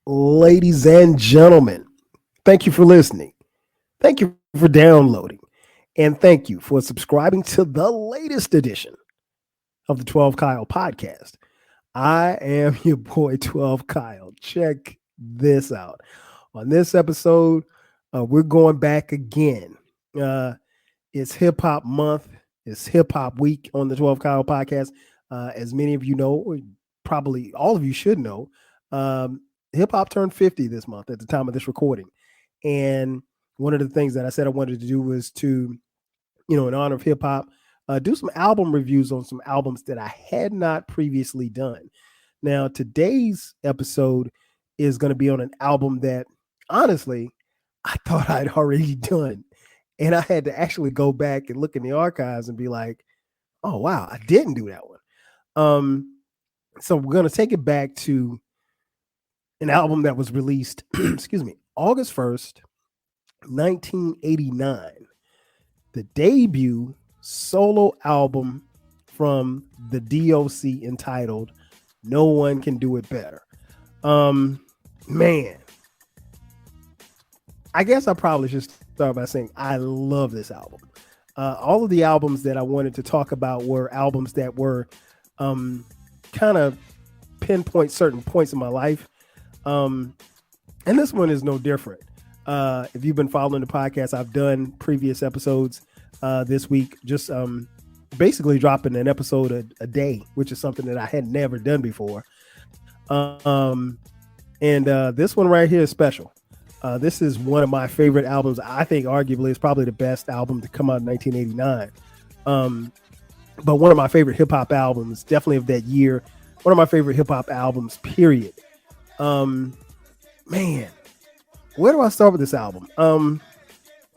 Ladies and gentlemen, thank you for listening. Thank you for downloading. And thank you for subscribing to the latest edition of the 12 Kyle podcast. I am your boy, 12 Kyle. Check this out. On this episode, we're going back again. It's hip hop month, it's hip hop week on the 12 Kyle podcast. As many of you know, or probably all of you should know, hip hop turned 50 this month at the time of this recording. And one of the things that I said I wanted to do was to, in honor of hip hop, do some album reviews on some albums that I had not previously done. Now, today's episode is going to be on an album that, honestly, I thought I'd already done. And I had to actually go back and look in the archives and be like, oh, wow, I didn't do that one. So we're going to take it back to an album that was released, August 1st, 1989. The debut solo album from the D.O.C. entitled No One Can Do It Better. Man, I guess I probably should start by saying I love this album. All of the albums that I wanted to talk about were albums that were kind of pinpoint certain points in my life. And this one is no different. If you've been following the podcast, I've done previous episodes this week, just basically dropping an episode a day, which is something that I had never done before. And this one right here is special. This is one of my favorite albums. I think arguably it's probably the best album to come out in 1989. But one of my favorite hip hop albums, definitely of that year. One of my favorite hip hop albums, period. Man, where do I start with this album?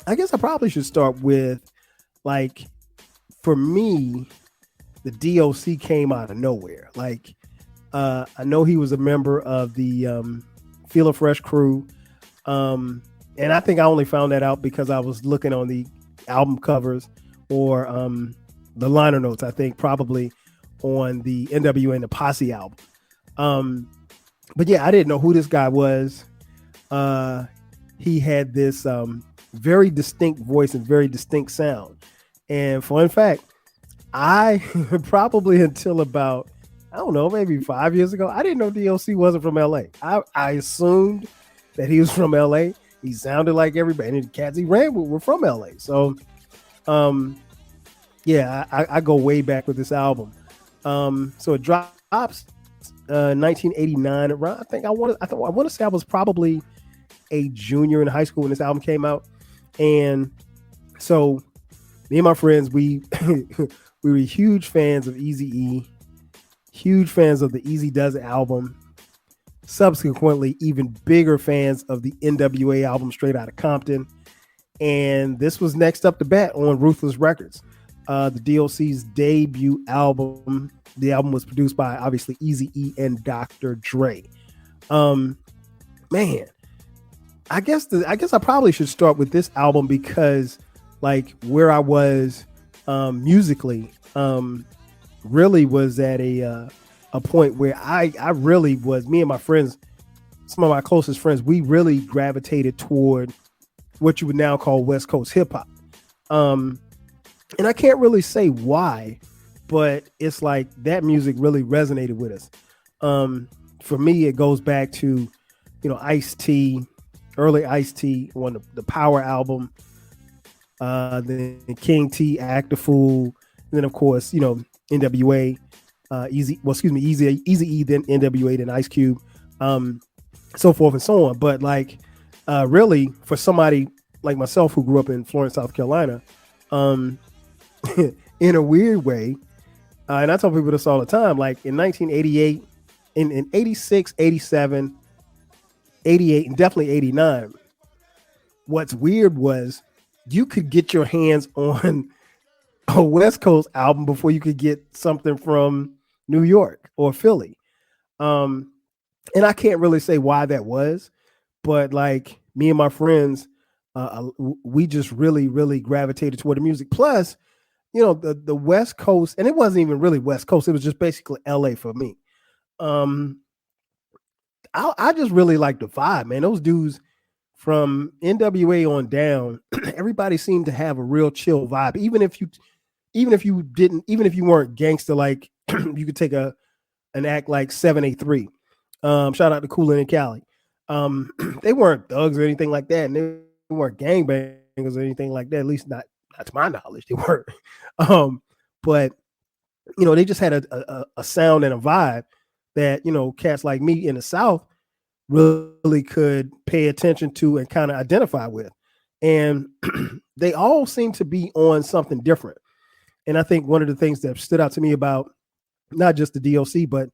I guess I probably should start with, like, for me, the D.O.C. came out of nowhere. Like, I know he was a member of the Feel a Fresh crew. And I think I only found that out because I was looking on the album covers or the liner notes, I think probably on the NWA and the Posse album. But yeah, I didn't know who this guy was. He had this very distinct voice and very distinct sound. And fun fact, I probably until about, I don't know, maybe 5 years ago, I didn't know D.O.C. wasn't from LA. I assumed that he was from LA. He sounded like everybody. And the cats he ran with were from LA. So, yeah, I go way back with this album. So it drops 1989. Around, I want to say I was probably a junior in high school when this album came out. And so me and my friends, we were huge fans of Eazy-E, huge fans of the Eazy Does It album. Subsequently, even bigger fans of the NWA album Straight Outta Compton. And this was next up to bat on Ruthless Records, the D.O.C.'s debut album. The album was produced by, obviously, Eazy-E and Dr. Dre. Man, I guess I probably should start with this album because, like, where I was musically really was at a point where I really was, me and my friends, some of my closest friends, we really gravitated toward what you would now call West Coast hip hop. And I can't really say why, but it's like that music really resonated with us. For me, it goes back to, Ice-T, early Ice-T on the Power album, then King T, Act a Fool, and then of course, NWA. Eazy-E, then NWA, then Ice Cube, so forth and so on. But really, for somebody like myself who grew up in Florence, South Carolina, in a weird way, and I tell people this all the time, like in 1988, in 86, 87, 88, and definitely 89, what's weird was you could get your hands on a West Coast album before you could get something from New York or Philly. And I can't really say why that was, but like me and my friends, we just really, really gravitated toward the music. Plus, the West Coast, and it wasn't even really West Coast. It was just basically LA for me. I just really like the vibe, man. Those dudes from NWA on down, everybody seemed to have a real chill vibe. Even if you didn't, even if you weren't gangster, like you could take an act like 783. Shout out to Coolin and Cali. They weren't thugs or anything like that, and they weren't gangbangers or anything like that. At least not to my knowledge, they weren't. But they just had a sound and a vibe that cats like me in the South really could pay attention to and kind of identify with, and they all seem to be on something different. And I think one of the things that stood out to me about not just the D.O.C. but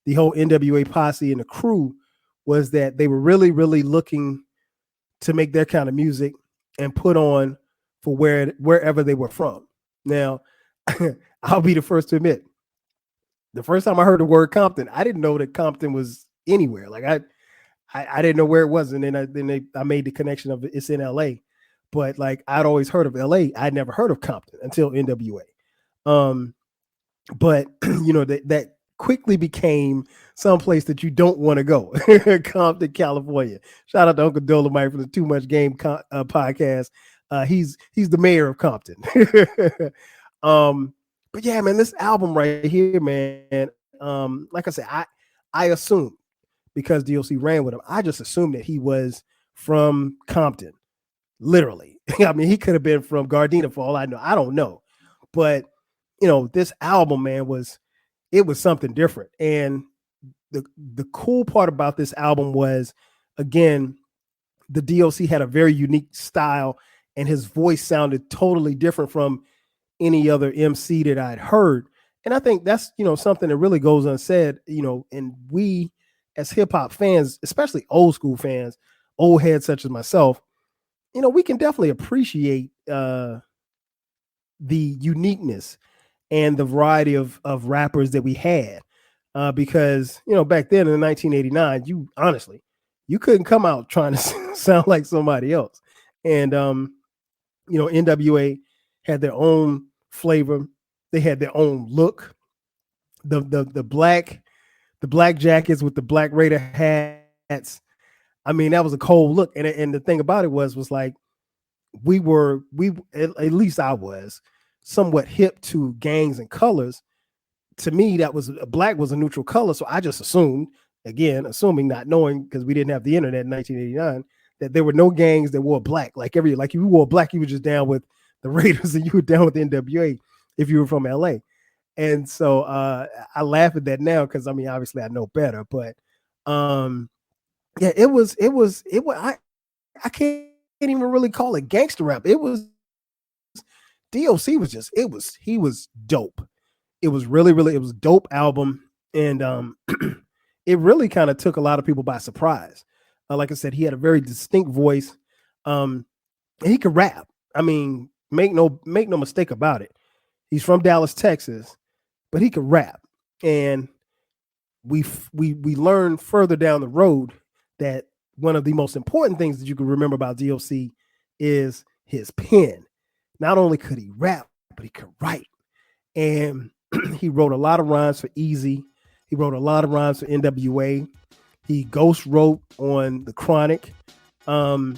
the whole NWA posse and the crew was that they were really, really looking to make their kind of music and put on for wherever they were from. Now, I'll be the first to admit, the first time I heard the word Compton, I didn't know that Compton was anywhere. Like I didn't know where it was, and then I made the connection of it's in L.A. But like I'd always heard of L.A. I'd never heard of Compton until NWA. But that quickly became someplace that you don't want to go. Compton, California. Shout out to Uncle Dolomite from the Too Much Game podcast. He's the mayor of Compton. But yeah, man, this album right here, man. Like I said, I assumed because D.O.C. ran with him, I just assumed that he was from Compton, literally. I mean, he could have been from Gardena for all I know. I don't know, but this album, man, was something different. And the cool part about this album was, again, the D.O.C. had a very unique style, and his voice sounded totally different from any other MC that I'd heard. And I think that's, something that really goes unsaid, and we as hip hop fans, especially old school fans, old heads such as myself, we can definitely appreciate the uniqueness and the variety of rappers that we had. Because, back then in 1989, you couldn't come out trying to sound like somebody else. And, NWA had their own flavor. They had their own look. The black jackets with the black Raider hats. I mean, that was a cold look. And the thing about it was like, we at least I was somewhat hip to gangs and colors. To me, black was a neutral color. So I just assumed, again, not knowing, because we didn't have the internet in 1989, that there were no gangs that wore black. Like if you wore black, you were just down with the Raiders and you were down with the NWA if you were from LA. And so I laugh at that now because, I mean, obviously I know better. But yeah, it was I can't even really call it gangster rap. It was D.O.C. he was dope. It was really, really, it was a dope album. And it really kind of took a lot of people by surprise. Like I said, he had a very distinct voice. And he could rap. I mean, make no mistake about it. He's from Dallas, Texas, but he could rap. And we learned further down the road that one of the most important things that you can remember about D.O.C. is his pen. Not only could he rap, but he could write. And he wrote a lot of rhymes for Easy. He wrote a lot of rhymes for NWA. He ghost wrote on The Chronic. So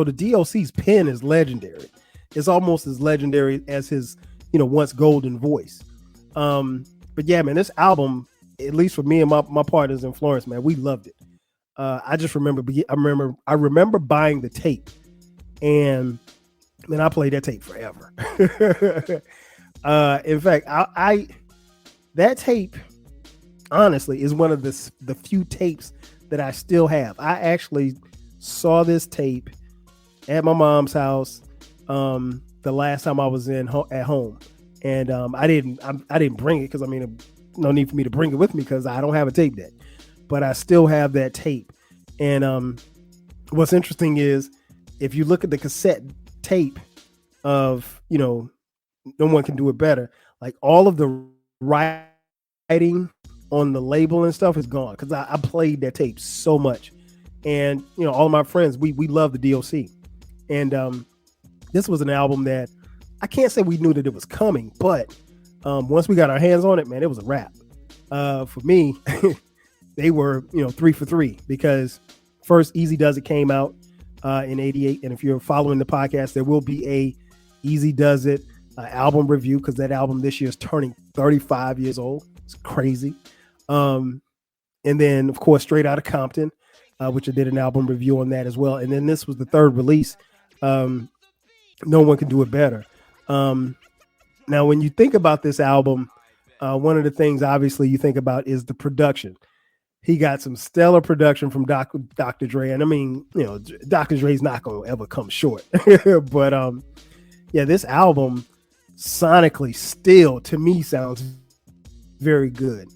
the D.O.C.'s pen is legendary. It's almost as legendary as his, once golden voice. But yeah, man, this album, at least for me and my partners in Florence, man, we loved it. I just remember buying the tape, and man, I played that tape forever. In fact, I that tape, honestly, is one of the few tapes that I still have. I actually saw this tape at my mom's house the last time I was at home, and I didn't bring it because, I mean, no need for me to bring it with me because I don't have a tape deck, but I still have that tape. And what's interesting is if you look at the cassette tape of, No One Can Do It Better, like all of the writing on the label and stuff is gone because I played that tape so much. And, all of my friends, we love the D.O.C. And this was an album that I can't say we knew that it was coming, but once we got our hands on it, man, it was a wrap. For me, they were, 3 for 3 because first Easy Does It came out in '88, and if you're following the podcast, there will be a Easy Does It album review because that album this year is turning 35 years old. It's crazy. And then of course Straight Outta Compton, which I did an album review on that as well. And then this was the third release. No One Can Do It Better. Now, when you think about this album, one of the things obviously you think about is the production. He got some stellar production from Dr. Dre. And I mean, Dr. Dre's not going to ever come short. But yeah, this album sonically still, to me, sounds very good.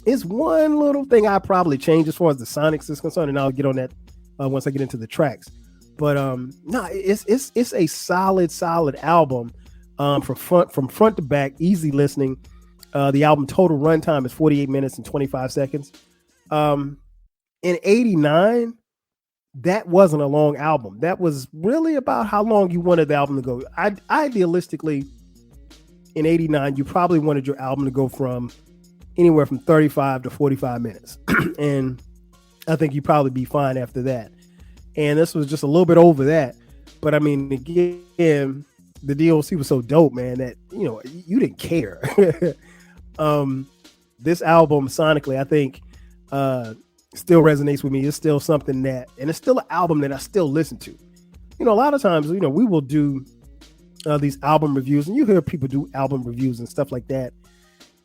It's one little thing I probably change as far as the sonics is concerned, and I'll get on that once I get into the tracks. But no, it's a solid album from front to back, easy listening. The album total runtime is 48 minutes and 25 seconds. In '89, that wasn't a long album. That was really about how long you wanted the album to go. Idealistically, in '89, you probably wanted your album to go from anywhere from 35 to 45 minutes. And I think you'd probably be fine after that. And this was just a little bit over that. But I mean, again, the D.O.C. was so dope, man, that, you didn't care. This album sonically, I think, still resonates with me. It's still something that, and it's still an album that I still listen to. A lot of times, we will do these album reviews, and you hear people do album reviews and stuff like that.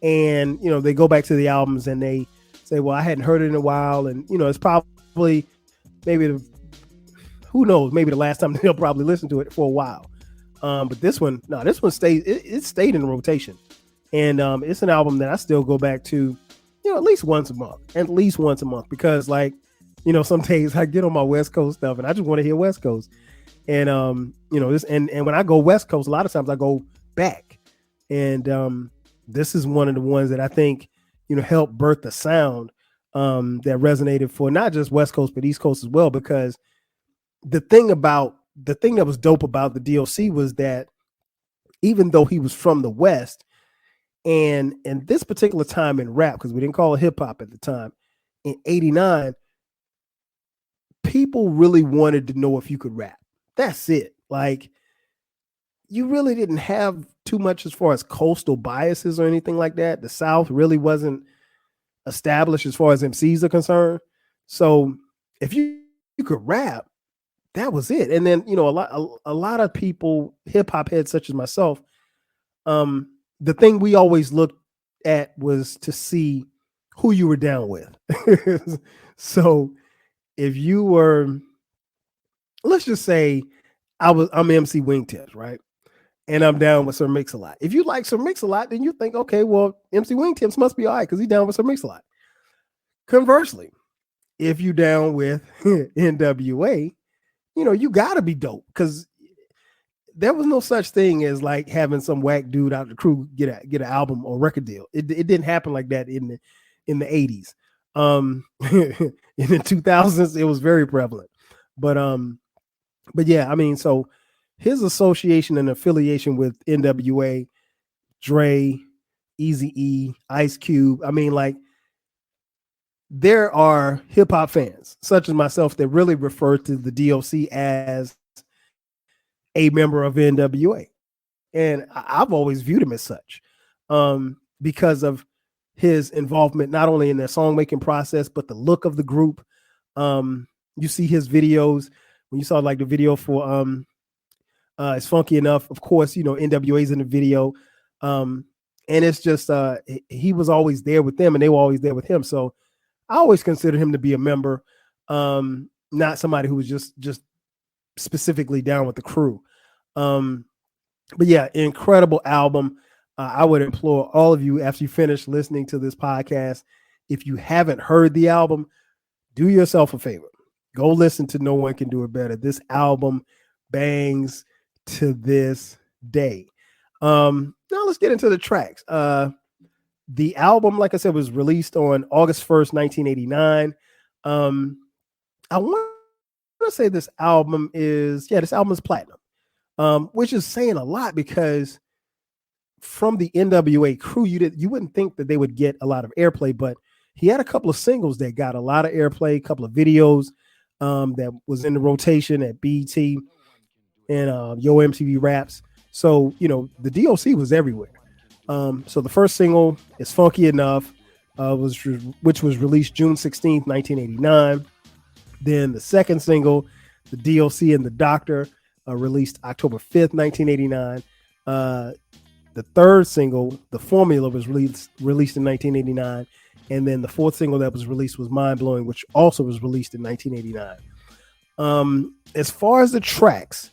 And, they go back to the albums and they say, well, I hadn't heard it in a while. And, it's probably maybe who knows, maybe the last time they'll probably listen to it for a while. But this one stayed, it stayed in rotation. And it's an album that I still go back to, at least once a month, because some days I get on my West Coast stuff and I just want to hear West Coast. And, this, and when I go West Coast, a lot of times I go back. And this is one of the ones that I think, helped birth the sound that resonated for not just West Coast, but East Coast as well, because the thing that was dope about the D.O.C. was that even though he was from the West, and in this particular time in rap, because we didn't call it hip hop at the time, in '89, people really wanted to know if you could rap. That's it. You really didn't have too much as far as coastal biases or anything like that. The South really wasn't established as far as MCs are concerned. So if you could rap, that was it. And then, a lot of people, hip hop heads such as myself, the thing we always looked at was to see who you were down with. So if you were, let's just say I'm MC Wingtips, right? And I'm down with Sir Mix-a-Lot. If you like Sir Mix-a-Lot, then you think, okay, well, MC Wingtips must be all right because he's down with Sir Mix-a-Lot. Conversely, if you down with NWA, you got to be dope, because there was no such thing as having some whack dude out of the crew get an album or record deal. It didn't happen like that in the 80s. In the 2000s, it was very prevalent. But yeah, I mean, so his association and affiliation with NWA, Dre, Eazy-E, Ice Cube, I mean, there are hip hop fans such as myself that really refer to the D.O.C. as a member of NWA. And I've always viewed him as such, because of his involvement, not only in the song making process, but the look of the group. You see his videos when you saw the video for, It's Funky Enough. Of course, NWA's in the video. And it's just, he was always there with them and they were always there with him. So I always considered him to be a member, not somebody who was just specifically down with the crew. But yeah, incredible album. I would implore all of you, after you finish listening to this podcast, if you haven't heard the album, do yourself a favor. Go listen to No One Can Do It Better. This album bangs to this day. Now let's get into the tracks. The album, like I said, was released on August 1st, 1989. I want to say this album is platinum, which is saying a lot, because from the NWA crew, you wouldn't think that they would get a lot of airplay, but he had a couple of singles that got a lot of airplay, a couple of videos that was in the rotation at BET and Yo MTV Raps. So, the D.O.C. was everywhere. So the first single is Funky Enough, which was released June 16th, 1989. Then the second single, the D.O.C. and the Doctor, released October 5th, 1989. The third single, The Formula, was released in 1989. And then the fourth single that was released was Mind Blowing, which also was released in 1989. As far as the tracks,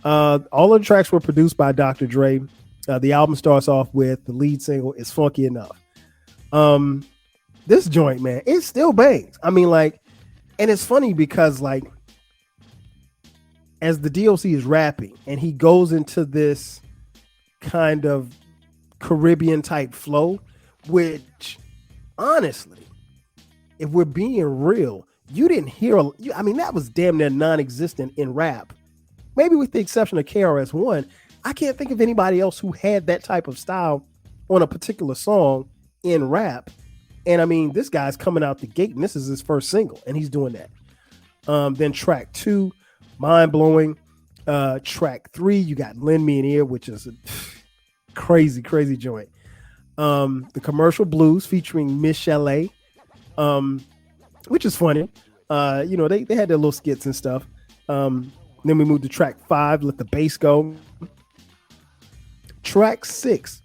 all of the tracks were produced by Dr. Dre. The album starts off with the lead single is Funky Enough. This joint, man, it still bangs. I mean, and it's funny because as the D.O.C. is rapping and he goes into this kind of Caribbean type flow, which honestly, if we're being real, you didn't hear, that was damn near non-existent in rap. Maybe with the exception of KRS-One, I can't think of anybody else who had that type of style on a particular song in rap. And this guy's coming out the gate, and this is his first single, and he's doing that. Then track 2, Mind Blowing. Track 3, you got Lend Me an Ear, which is a crazy, crazy joint. The Commercial Blues featuring Miss Chalet, which is funny. They had their little skits and stuff. Then we moved to track 5, Let the Bass Go. Track 6,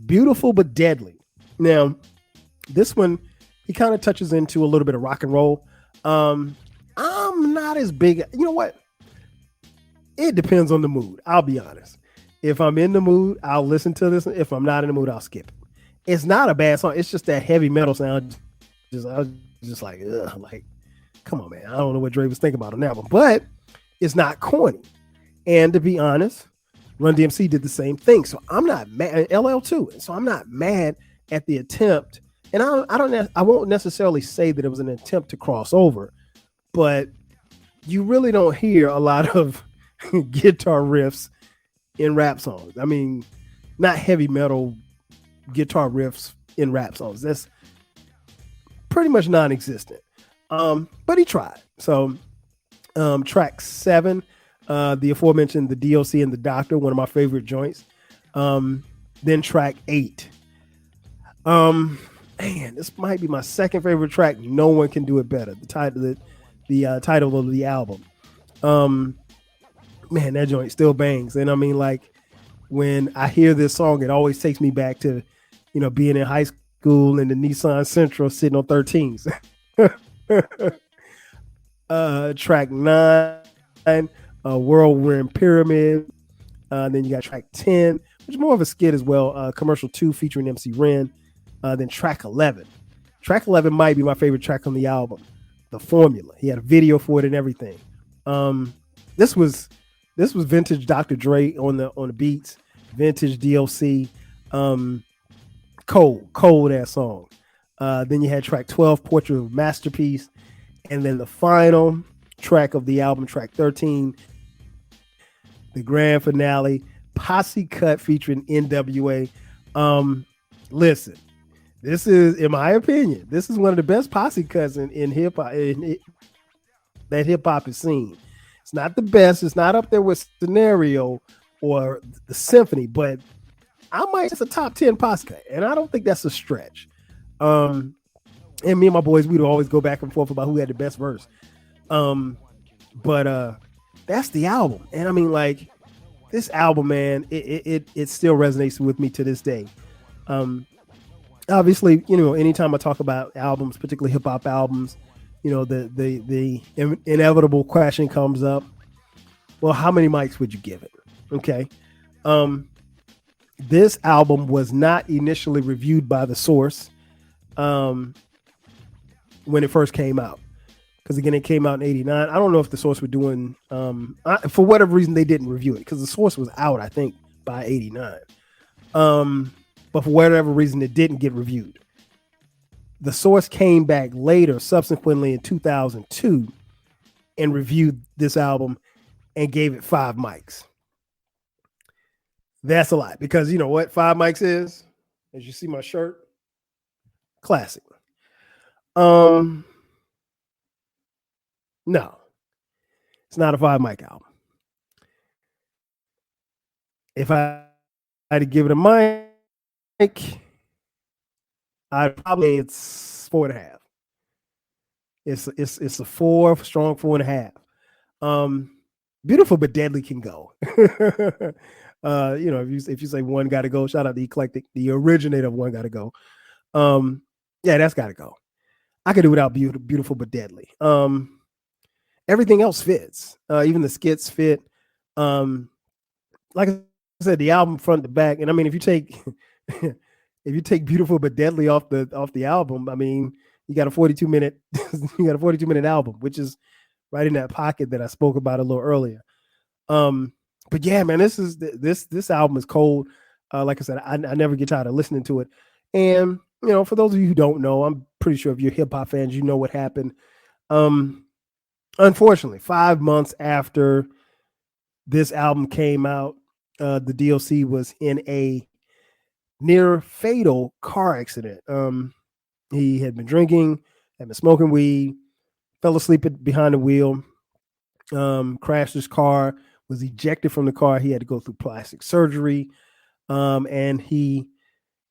Beautiful But Deadly. Now, this one, he kind of touches into a little bit of rock and roll. I'm not as big. You know what? It depends on the mood. I'll be honest. If I'm in the mood, I'll listen to this. If I'm not in the mood, I'll skip it. It's not a bad song. It's just that heavy metal sound. I was just like, ugh, come on, man. I don't know what Dre was thinking about on that one, but it's not corny. And to be honest, Run DMC did the same thing. So I'm not mad. LL too. So I'm not mad at the attempt. And I won't necessarily say that it was an attempt to cross over, but you really don't hear a lot of guitar riffs in rap songs. Not heavy metal guitar riffs in rap songs. That's pretty much non-existent. But he tried. So track 7, the aforementioned the D.O.C. and the Doctor, one of my favorite joints. Then track 8. This might be my second favorite track. No One Can Do It Better. The title of the album. That joint still bangs. And when I hear this song, it always takes me back to, being in high school in the Nissan Sentra sitting on 13s. Track 9, Whirlwind Pyramid. Then you got track 10, which is more of a skit as well. Commercial 2 featuring MC Ren. Then track 11. Track 11 might be my favorite track on the album. The Formula. He had a video for it and everything. This was vintage Dr. Dre on the beats, vintage D.O.C. Cold ass song. Then you had track 12, Portrait of a Masterpiece, and then the final track of the album, track 13, the grand finale, Posse Cut featuring NWA. Listen, this is, in my opinion, this is one of the best posse cuts in hip hop that hip hop has seen. It's not the best. It's not up there with Scenario or the Symphony, but it's a top 10 posse cut, and I don't think that's a stretch. And me and my boys, we'd always go back and forth about who had the best verse. But that's the album, and this album, man, it still resonates with me to this day. Obviously, anytime I talk about albums, particularly hip hop albums, the inevitable question comes up. Well, how many mics would you give it? Okay. This album was not initially reviewed by The Source when it first came out. Because again, it came out in 89. I don't know if The Source were doing, for whatever reason, they didn't review it. Because The Source was out, I think, by 89. But for whatever reason, it didn't get reviewed. The Source came back later, subsequently in 2002, and reviewed this album and gave it 5 mics. That's a lot, because you know what 5 mics is? As you see my shirt, classic. No, it's not a 5 mic album. If I had to give it a mic, I'd probably it's 4.5. It's a strong 4.5. Beautiful but deadly can go. If you say one got to go, shout out the eclectic, the originator of one got to go. Yeah, that's got to go. I could do without beautiful but deadly. Everything else fits. Even the skits fit. Like I said, the album front to back, and I mean, if you take beautiful but deadly off the album, I mean, you got a 42-minute album, which is right in that pocket that I spoke about a little earlier. But yeah, man, this album is cold. Like I said, I never get tired of listening to it. And for those of you who don't know, I'm pretty sure if you're hip hop fans, you know what happened. Unfortunately, 5 months after this album came out, the D.O.C. was in a near fatal car accident. He had been drinking, had been smoking weed, fell asleep behind the wheel, crashed his car, was ejected from the car. He had to go through plastic surgery, and he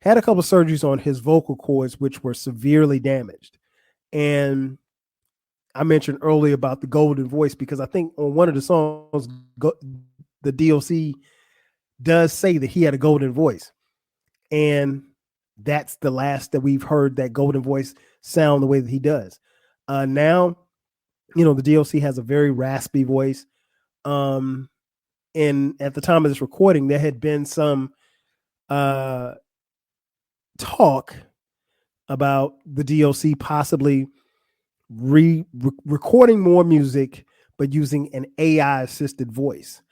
had a couple of surgeries on his vocal cords, which were severely damaged. And I mentioned earlier about the golden voice because I think on one of the songs, the D.O.C. does say that he had a golden voice. And that's the last that we've heard that golden voice sound the way that he does. Now, the D.O.C. has a very raspy voice. And at the time of this recording, there had been some talk about the D.O.C. possibly recording more music, but using an AI assisted voice.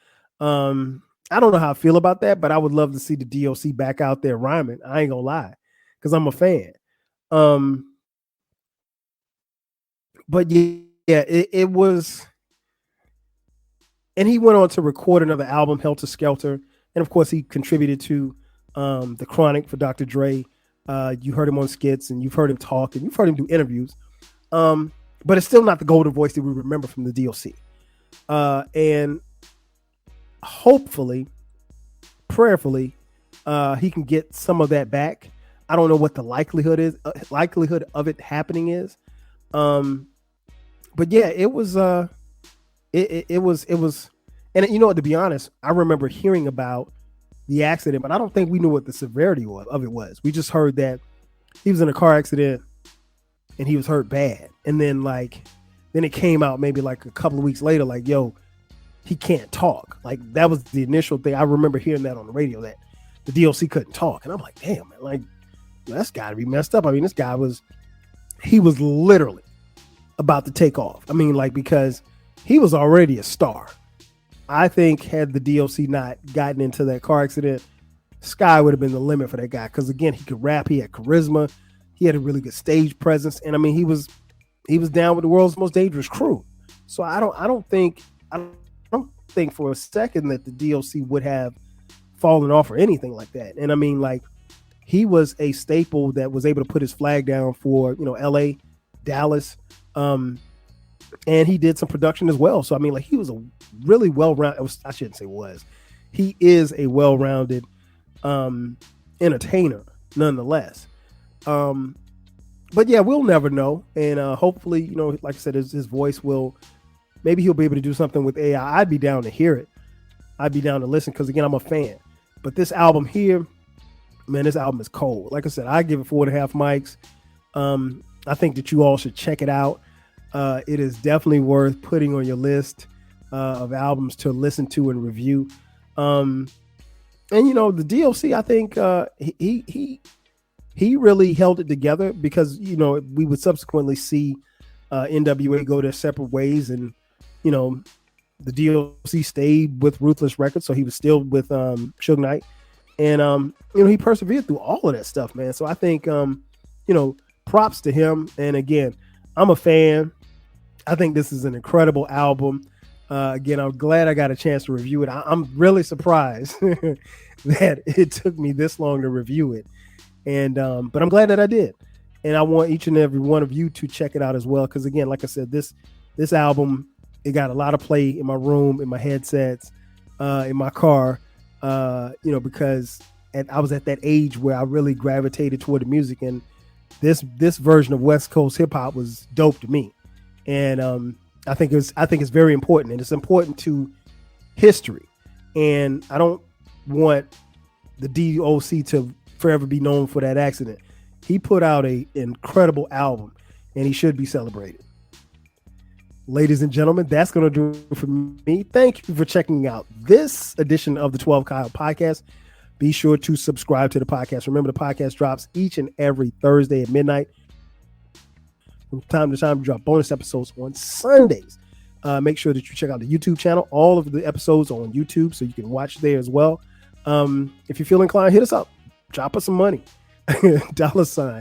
I don't know how I feel about that, but I would love to see the D.O.C. back out there rhyming. I ain't gonna lie, because I'm a fan. But yeah, it was, and he went on to record another album, Helter Skelter, and of course he contributed to The Chronic for Dr. Dre. You heard him on skits, and you've heard him talk, and you've heard him do interviews. But it's still not the golden voice that we remember from the D.O.C. And hopefully, prayerfully, he can get some of that back. I don't know what the likelihood of it happening is. But yeah, it was, it was, and to be honest, I remember hearing about the accident, but I don't think we knew what the severity of it was. We just heard that he was in a car accident and he was hurt bad. And then it came out maybe like a couple of weeks later, like, yo, he can't talk. Like, that was the initial thing. I remember hearing that on the radio, that the D.O.C. couldn't talk. And I'm like, damn, man, like, that's got to be messed up. I mean, this guy was literally about to take off. I mean, like, because he was already a star. I think had the D.O.C. not gotten into that car accident, sky would have been the limit for that guy. Because again, he could rap, he had charisma, he had a really good stage presence, and I mean, he was down with the world's most dangerous crew. So I don't think for a second that the D.O.C. would have fallen off or anything like that. And I mean, like, he was a staple that was able to put his flag down for L.A., Dallas, and he did some production as well. So I mean, like, he was a really well-rounded. I shouldn't say was. He is a well-rounded entertainer, nonetheless. But yeah, we'll never know. And hopefully, like I said, his voice will. Maybe he'll be able to do something with AI. I'd be down to hear it. I'd be down to listen because again, I'm a fan. But this album here, man, this album is cold. Like I said, I give it 4.5 mics. I think that you all should check it out. It is definitely worth putting on your list of albums to listen to and review. And the D.O.C., I think he really held it together because we would subsequently see NWA go their separate ways, and the D.O.C. stayed with Ruthless Records, so he was still with Suge Knight, and he persevered through all of that stuff, man. So I think props to him. And again, I'm a fan. I think this is an incredible album. Again, I'm glad I got a chance to review it. I'm really surprised that it took me this long to review it, and but I'm glad that I did. and I want each and every one of you to check it out as well. Because again, like I said, this album, it got a lot of play in my room, in my headsets, in my car. Because I was at that age where I really gravitated toward the music, and this version of West Coast hip hop was dope to me. And I think it's very important, and it's important to history. And I don't want the D.O.C. to forever be known for that accident. He put out an incredible album, and he should be celebrated. Ladies and gentlemen, that's going to do it for me. Thank you for checking out this edition of the 12 Kyle podcast. Be sure to subscribe to the podcast. Remember, the podcast drops each and every Thursday at midnight. From time to time, we drop bonus episodes on Sundays. Make sure that you check out the YouTube channel. All of the episodes are on YouTube, so you can watch there as well. If you feel inclined, hit us up. Drop us some money. $TWELVEKYLE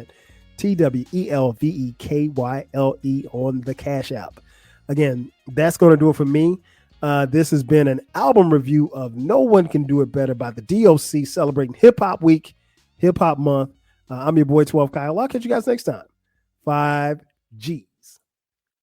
on the Cash App. Again, that's going to do it for me. This has been an album review of No One Can Do It Better by the D.O.C. celebrating Hip Hop Week, Hip Hop Month. I'm your boy 12 Kyle. I'll catch you guys next time. 5G.